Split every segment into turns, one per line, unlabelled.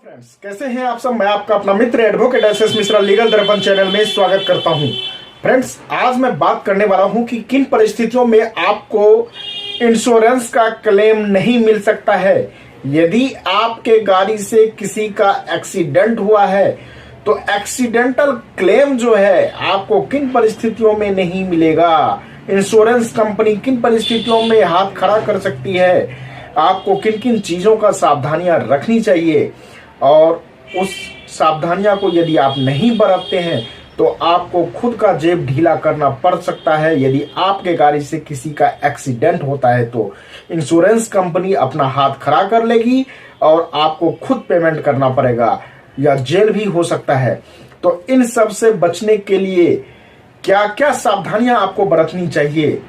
Friends, कैसे हैं आप सब। मैं आपका अपना मित्र एडवोकेट एस मिश्रा लीगल दर्पण चैनल में स्वागत करता हूं। फ्रेंड्स, आज मैं बात करने वाला हूं कि किन परिस्थितियों में आपको इंश्योरेंस का क्लेम नहीं मिल सकता है। यदि आपके गाड़ी से किसी का एक्सीडेंट हुआ है तो एक्सीडेंटल क्लेम जो है आपको किन परिस्थितियों में नहीं मिलेगा। इंश्योरेंस कंपनी किन परिस्थितियों में हाथ खड़ा कर सकती है, आपको किन किन चीजों का सावधानियां रखनी चाहिए, और उस सावधानियां को यदि आप नहीं बरतते हैं तो आपको खुद का जेब ढीला करना पड़ सकता है। यदि आपके गाड़ी से किसी का एक्सीडेंट होता है तो इंश्योरेंस कंपनी अपना हाथ खड़ा कर लेगी और आपको खुद पेमेंट करना पड़ेगा या जेल भी हो सकता है। तो इन सब से बचने के लिए क्या क्या सावधानियां आपको बरतनी चाहिए।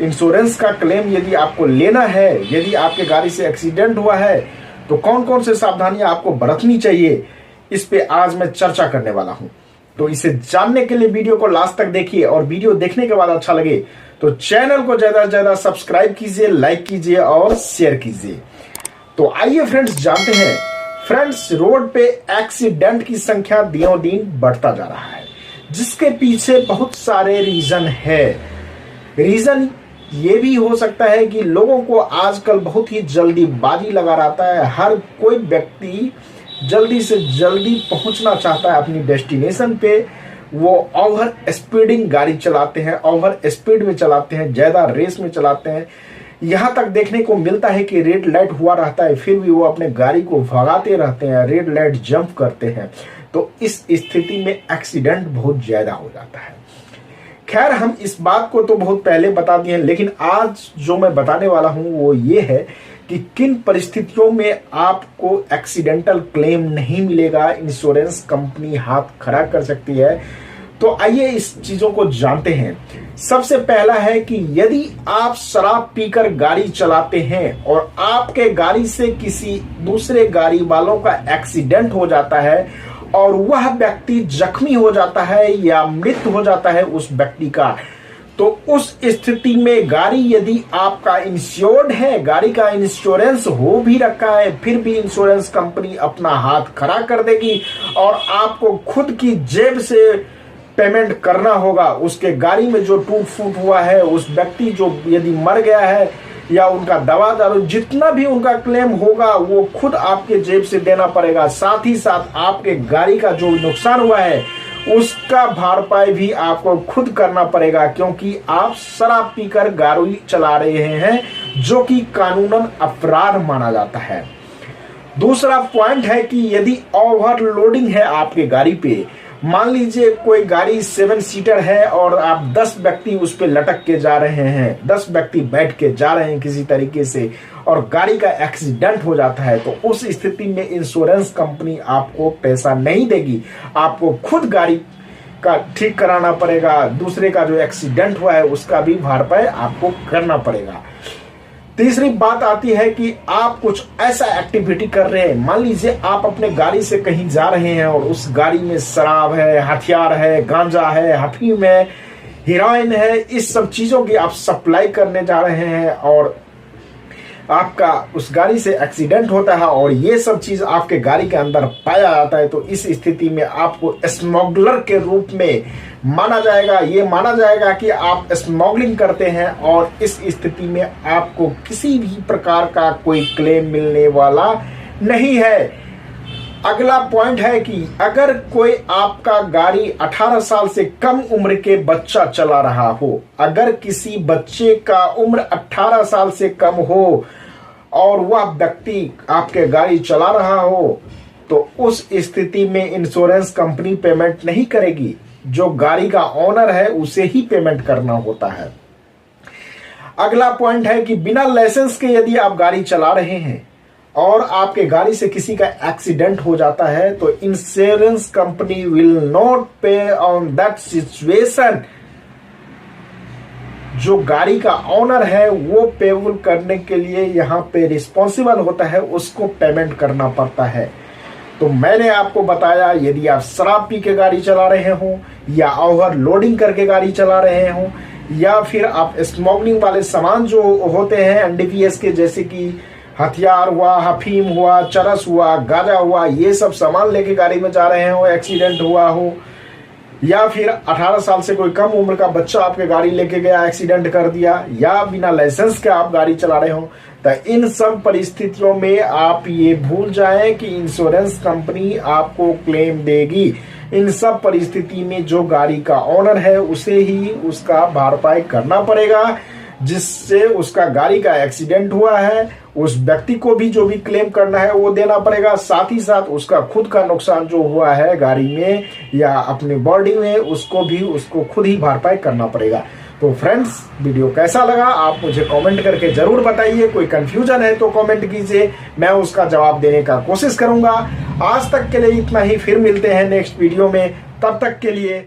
इंश्योरेंस का क्लेम यदि आपको लेना है, यदि आपके गाड़ी से एक्सीडेंट हुआ है तो कौन कौन से सावधानियां आपको बरतनी चाहिए, इस पे आज मैं चर्चा करने वाला हूं। तो इसे जानने के लिए वीडियो को लास्ट तक देखिए, और वीडियो देखने के बाद अच्छा लगे तो चैनल को ज्यादा से ज्यादा सब्सक्राइब कीजिए, लाइक कीजिए और शेयर कीजिए। तो आइए फ्रेंड्स जानते हैं। फ्रेंड्स, रोड पे एक्सीडेंट की संख्या दिनों दिन बढ़ता जा रहा है, जिसके पीछे बहुत सारे रीजन है। रीजन ये भी हो सकता है कि लोगों को आजकल बहुत ही जल्दीबाजी लगा रहता है। हर कोई व्यक्ति जल्दी से जल्दी पहुंचना चाहता है अपनी डेस्टिनेशन पे। वो ओवर स्पीडिंग गाड़ी चलाते हैं, ओवर स्पीड में चलाते हैं, ज्यादा रेस में चलाते हैं। यहां तक देखने को मिलता है कि रेड लाइट हुआ रहता है फिर भी वो अपने गाड़ी को भगाते रहते हैं, रेड लाइट जंप करते हैं। तो इस स्थिति में एक्सीडेंट बहुत ज्यादा हो जाता है। खैर, हम इस बात को तो बहुत पहले बता दिए हैं, लेकिन आज जो मैं बताने वाला हूं वो ये है कि किन परिस्थितियों में आपको एक्सीडेंटल क्लेम नहीं मिलेगा, इंश्योरेंस कंपनी हाथ खड़ा कर सकती है। तो आइए इस चीजों को जानते हैं। सबसे पहला है कि यदि आप शराब पीकर गाड़ी चलाते हैं और आपके गाड़ी से किसी दूसरे गाड़ी वालों का एक्सीडेंट हो जाता है और वह व्यक्ति जख्मी हो जाता है या मृत्यु हो जाता है उस व्यक्ति का, तो उस स्थिति में गाड़ी यदि आपका इंश्योर्ड है, गाड़ी का इंश्योरेंस हो भी रखा है, फिर भी इंश्योरेंस कंपनी अपना हाथ खड़ा कर देगी और आपको खुद की जेब से पेमेंट करना होगा। उसके गाड़ी में जो टूट फूट हुआ है, उस व्यक्ति जो यदि मर गया है या उनका दवा दारू, जितना भी उनका क्लेम होगा वो खुद आपके जेब से देना पड़ेगा। साथ ही साथ आपके गाड़ी का जो नुकसान हुआ है उसका भरपाई भी आपको खुद करना पड़ेगा, क्योंकि आप शराब पीकर गाड़ी चला रहे हैं, जो कि कानूनन अपराध माना जाता है। दूसरा पॉइंट है कि यदि ओवरलोडिंग है आपके गाड़ी पे, मान लीजिए कोई गाड़ी 7 सीटर है और आप 10 व्यक्ति उस पे लटक के जा रहे हैं, 10 व्यक्ति बैठ के जा रहे हैं किसी तरीके से, और गाड़ी का एक्सीडेंट हो जाता है, तो उस स्थिति में इंश्योरेंस कंपनी आपको पैसा नहीं देगी। आपको खुद गाड़ी का ठीक कराना पड़ेगा, दूसरे का जो एक्सीडेंट हुआ है उसका भी भरपाई आपको करना पड़ेगा। तीसरी बात आती है कि आप कुछ ऐसा एक्टिविटी कर रहे हैं, मान लीजिए आप अपने गाड़ी से कहीं जा रहे हैं और उस गाड़ी में शराब है, हथियार है, गांजा है, अफीम है, हीरोइन है, इस सब चीजों की आप सप्लाई करने जा रहे हैं और आपका उस गाड़ी से एक्सीडेंट होता है और ये सब चीज आपके गाड़ी के अंदर पाया जाता है, तो इस स्थिति में आपको स्मगलर के रूप में माना जाएगा। ये माना जाएगा कि आप स्मगलिंग करते हैं और इस स्थिति में आपको किसी भी प्रकार का कोई क्लेम मिलने वाला नहीं है। अगला पॉइंट है कि अगर कोई आपका गाड़ी 18 साल से कम उम्र के बच्चा चला रहा हो, अगर किसी बच्चे का उम्र 18 साल से कम हो और वह व्यक्ति आपके गाड़ी चला रहा हो, तो उस स्थिति में इंश्योरेंस कंपनी पेमेंट नहीं करेगी। जो गाड़ी का ओनर है उसे ही पेमेंट करना होता है। अगला पॉइंट है कि बिना लाइसेंस के यदि आप गाड़ी चला रहे हैं और आपके गाड़ी से किसी का एक्सीडेंट हो जाता है तो इंश्योरेंस कंपनी विल नॉट पे ऑन दैट सिचुएशन। जो गाड़ी का ओनर है वो पेबल करने के लिए यहाँ पे रिस्पॉन्सिबल होता है, उसको पेमेंट करना पड़ता है। तो मैंने आपको बताया, यदि आप शराब पी के गाड़ी चला रहे हो या ओवरलोडिंग करके गाड़ी चला रहे हो या फिर आप स्मगलिंग वाले सामान जो होते हैं एनडीपीएस के, जैसे कि हथियार हुआ, अफीम हुआ, चरस हुआ, गांजा हुआ, ये सब सामान लेके गाड़ी में जा रहे हो, एक्सीडेंट हुआ हो, या फिर 18 साल से कोई कम उम्र का बच्चा आपके गाड़ी लेके गया, एक्सीडेंट कर दिया, या बिना लाइसेंस के आप गाड़ी चला रहे हो, तो इन सब परिस्थितियों में आप ये भूल जाएं कि इंश्योरेंस कंपनी आपको क्लेम देगी। इन सब परिस्थिति में जो गाड़ी का ओनर है उसे ही उसका भरपाई करना पड़ेगा, जिससे उसका गाड़ी का एक्सीडेंट हुआ है उस व्यक्ति को भी जो भी क्लेम करना है वो देना पड़ेगा। साथ ही साथ उसका खुद का नुकसान जो हुआ है गाड़ी में या अपनी बॉडी में उसको खुद ही भरपाई करना पड़ेगा। तो फ्रेंड्स, वीडियो कैसा लगा आप मुझे कमेंट करके जरूर बताइए। कोई कंफ्यूजन है तो कमेंट कीजिए, मैं उसका जवाब देने का कोशिश करूंगा। आज तक के लिए इतना ही, फिर मिलते हैं नेक्स्ट वीडियो में। तब तक के लिए